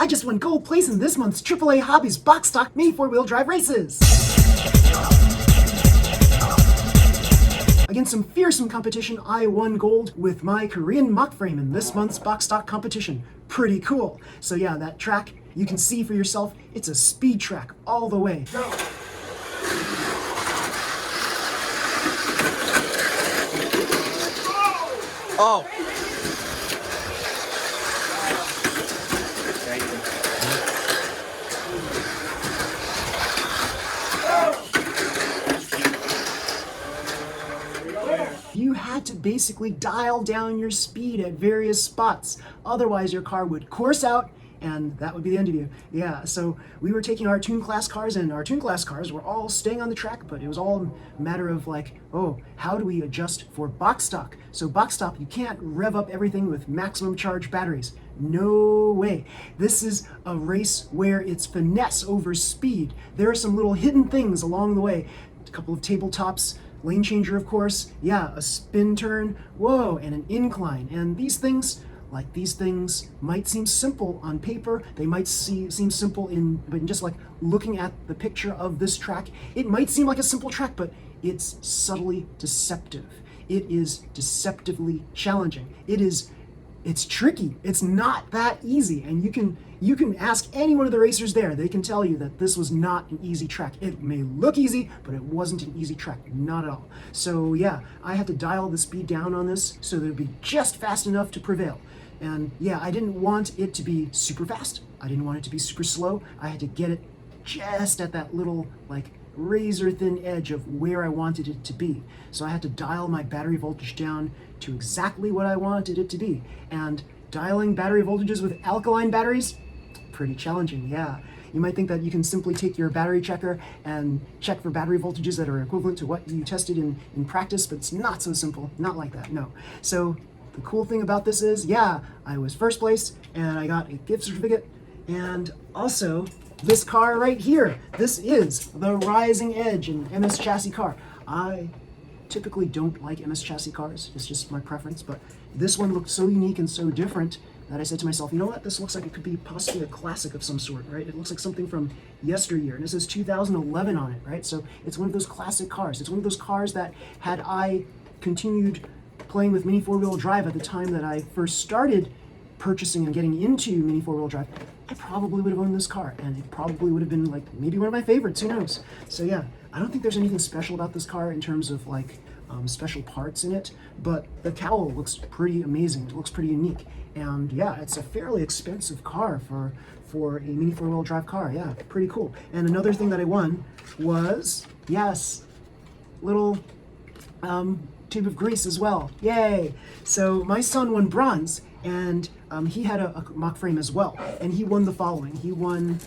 I just won gold place in this month's AAA Hobbies box stock mini four-wheel drive races. Against some fearsome competition, I won gold with my Korean mock frame in this month's box stock competition. Pretty cool. So yeah, that track, you can see for yourself, it's a speed track all the way. Go. Oh! You had to basically dial down your speed at various spots. Otherwise, your car would course out and that would be the end of you. Yeah, so we were taking our Toon Class cars, and our Toon Class cars were all staying on the track, but it was all a matter of like, oh, how do we adjust for box stock? So box stock, you can't rev up everything with maximum charge batteries. No way. This is a race where it's finesse over speed. There are some little hidden things along the way. A couple of tabletops, lane changer, of course. Yeah, a spin turn, whoa, and an incline. And these things might seem simple on paper. They might seem simple but just like looking at the picture of this track, it might seem like a simple track, but it's subtly deceptive. It is deceptively challenging. It's tricky. It's not that easy. And you can ask any one of the racers there. They can tell you that this was not an easy track. It may look easy, but it wasn't an easy track. Not at all. So yeah, I had to dial the speed down on this so that it would be just fast enough to prevail. And yeah, I didn't want it to be super fast. I didn't want it to be super slow. I had to get it just at that little like razor thin edge of where I wanted it to be. So I had to dial my battery voltage down to exactly what I wanted it to be. And dialing battery voltages with alkaline batteries, pretty challenging, yeah. You might think that you can simply take your battery checker and check for battery voltages that are equivalent to what you tested in practice, but it's not so simple, not like that, no. So the cool thing about this is, yeah, I was first place and I got a gift certificate, and also this car right here. This is the Rising Edge, an MS chassis car. I typically don't like MS chassis cars, it's just my preference, but this one looked so unique and so different that I said to myself, you know what, this looks like it could be possibly a classic of some sort, right? It looks like something from yesteryear, and it says 2011 on it, right? So it's one of those classic cars. It's one of those cars that had I continued playing with mini four-wheel drive at the time that I first started purchasing and getting into mini four-wheel drive, I probably would have owned this car, and it probably would have been like maybe one of my favorites, who knows? So yeah, I don't think there's anything special about this car in terms of like special parts in it, but the cowl looks pretty amazing. It looks pretty unique, and yeah, it's a fairly expensive car for a mini four-wheel drive car. Yeah, pretty cool. And another thing that I won was, yes, little tube of grease as well. Yay! So my son won bronze, and he had a mock frame as well, and he won the following.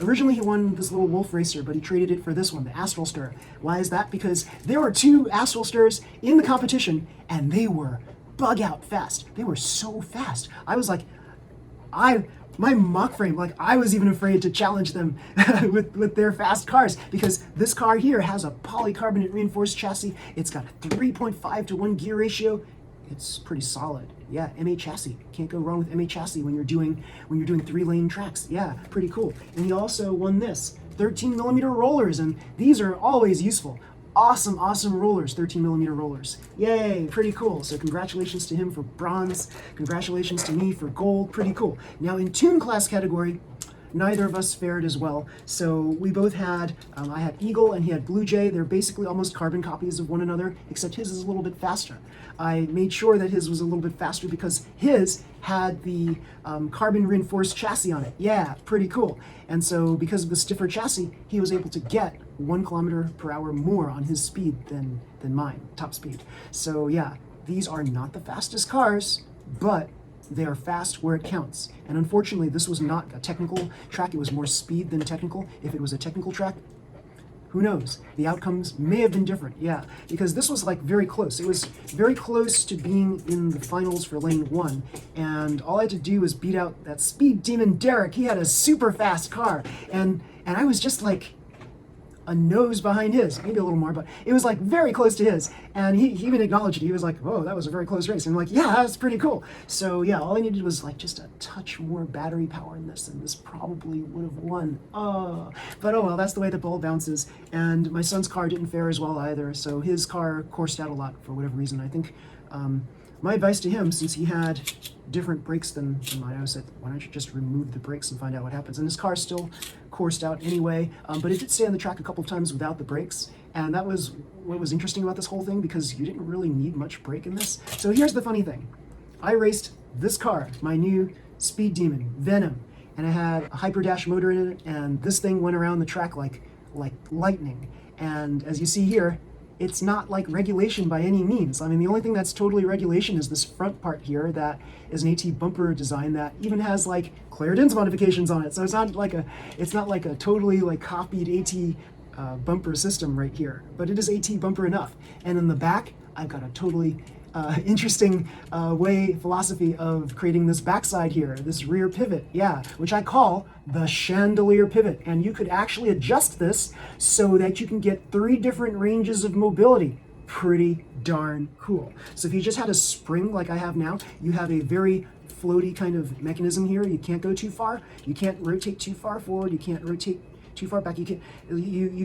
Originally he won this little Wolf Racer, but he traded it for this one, the Astral Stir. Why is that? Because there were two Astral Stirs in the competition, and they were bug out fast. They were so fast. I was like, my mock frame, like I was even afraid to challenge them with their fast cars, because this car here has a polycarbonate reinforced chassis. It's got a 3.5 to 1 gear ratio. It's pretty solid. Yeah, MA chassis. Can't go wrong with MA chassis when you're doing 3-lane tracks. Yeah, pretty cool. And he also won this 13mm rollers, and these are always useful. Awesome rollers, 13mm rollers. Yay, pretty cool. So congratulations to him for bronze. Congratulations to me for gold. Pretty cool. Now in Toon Class category, neither of us fared as well. So we both had, I had Eagle and he had Blue Jay. They're basically almost carbon copies of one another, except his is a little bit faster. I made sure that his was a little bit faster because his had the carbon reinforced chassis on it. Yeah, pretty cool. And so because of the stiffer chassis, he was able to get 1 km/h more on his speed than mine, top speed. So yeah, these are not the fastest cars, but they are fast where it counts. And unfortunately, this was not a technical track. It was more speed than technical. If it was a technical track, who knows? The outcomes may have been different, yeah. Because this was like very close. It was very close to being in the finals for lane 1. And all I had to do was beat out that speed demon Derek. He had a super fast car. And I was just like, a nose behind his, maybe a little more, but it was like very close to his. And he even acknowledged it. He was like, "Whoa, that was a very close race." And I'm like, "Yeah, that's pretty cool." So yeah, all I needed was like just a touch more battery power in this, and this probably would have won. But oh well, that's the way the ball bounces. And my son's car didn't fare as well either, so his car coursed out a lot for whatever reason. I think my advice to him, since he had different brakes than mine, I said, why don't you just remove the brakes and find out what happens? And his car still coursed out anyway, but it did stay on the track a couple of times without the brakes. And that was what was interesting about this whole thing, because you didn't really need much brake in this. So here's the funny thing. I raced this car, my new Speed Demon, Venom, and it had a Hyper Dash motor in it, and this thing went around the track like lightning. And as you see here, it's not like regulation by any means. I mean, the only thing that's totally regulation is this front part here that is an AT bumper design that even has like Clarendon's modifications on it. So it's not like a totally like copied AT bumper system right here, but it is AT bumper enough. And in the back, I've got a totally interesting philosophy of creating this backside here, this rear pivot, yeah, which I call the chandelier pivot. And you could actually adjust this so that you can get 3 different ranges of mobility. Pretty darn cool. So if you just had a spring like I have now, you have a very floaty kind of mechanism here. You can't go too far. You can't rotate too far forward. You can't rotate too far back. You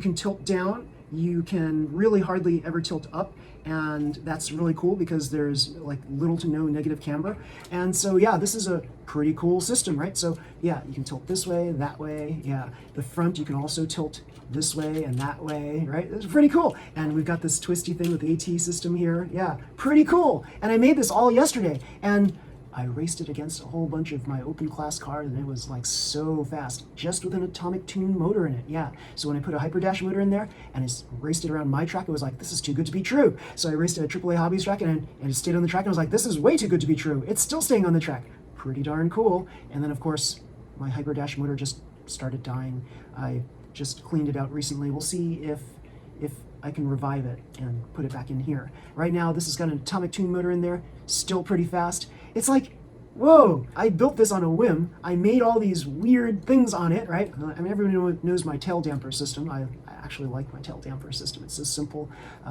can tilt down. You can really hardly ever tilt up, and that's really cool because there's like little to no negative camber. And so yeah, this is a pretty cool system, right? So yeah, you can tilt this way, that way, yeah. The front you can also tilt this way and that way, right? It's pretty cool. And we've got this twisty thing with the AT system here. Yeah, pretty cool. And I made this all yesterday, and I raced it against a whole bunch of my open class cars, and it was like so fast, just with an atomic tune motor in it. Yeah. So when I put a Hyper Dash motor in there and I raced it around my track, it was like, this is too good to be true. So I raced it at AAA Hobbies track, and it stayed on the track, and I was like, this is way too good to be true. It's still staying on the track. Pretty darn cool. And then of course, my Hyper Dash motor just started dying. I just cleaned it out recently. We'll see if I can revive it and put it back in here. Right now, this has got an atomic tune motor in there, still pretty fast. It's like, whoa, I built this on a whim. I made all these weird things on it, right? I mean, everyone knows my tail damper system. I actually like my tail damper system. It's so simple,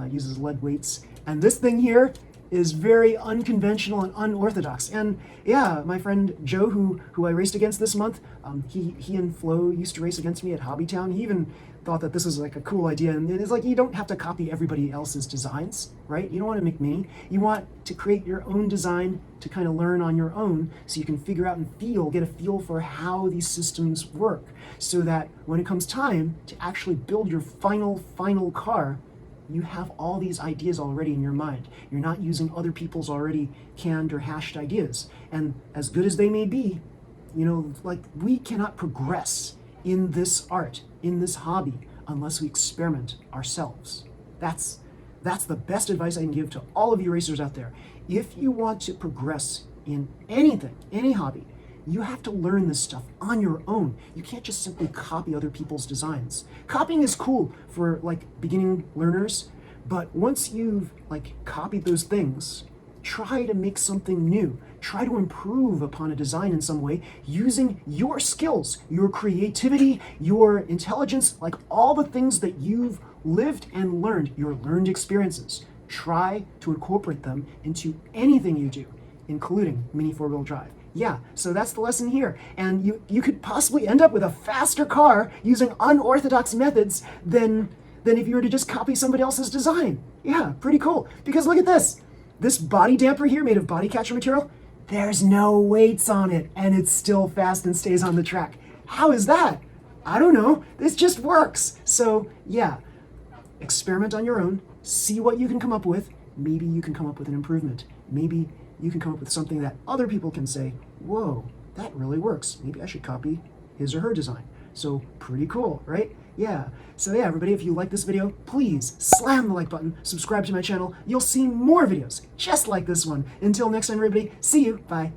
uses lead weights. And this thing here is very unconventional and unorthodox. And yeah, my friend Joe, who I raced against this month, he and Flo used to race against me at Hobbytown. He even thought that this was like a cool idea. And it's like, you don't have to copy everybody else's designs, right? You don't want to make many. You want to create your own design to kind of learn on your own, so you can figure out and get a feel for how these systems work, so that when it comes time to actually build your final car, you have all these ideas already in your mind. You're not using other people's already canned or hashed ideas. And as good as they may be, you know, like, we cannot progress in this art, in this hobby, unless we experiment ourselves. That's the best advice I can give to all of you racers out there. If you want to progress in anything, any hobby, you have to learn this stuff on your own. You can't just simply copy other people's designs. Copying is cool for like beginning learners, but once you've like copied those things, try to make something new. Try to improve upon a design in some way using your skills, your creativity, your intelligence, like all the things that you've lived and learned, your learned experiences. Try to incorporate them into anything you do, including mini 4-wheel drive. Yeah, so that's the lesson here. And you could possibly end up with a faster car using unorthodox methods than if you were to just copy somebody else's design. Yeah, pretty cool. Because look at this. This body damper here made of body catcher material, there's no weights on it, and it's still fast and stays on the track. How is that? I don't know. This just works. So yeah, experiment on your own. See what you can come up with. Maybe you can come up with an improvement. Maybe you can come up with something that other people can say, whoa, that really works. Maybe I should copy his or her design. So pretty cool, right? Yeah. So yeah, everybody, if you like this video, please slam the like button, subscribe to my channel. You'll see more videos just like this one. Until next time, everybody, see you. Bye.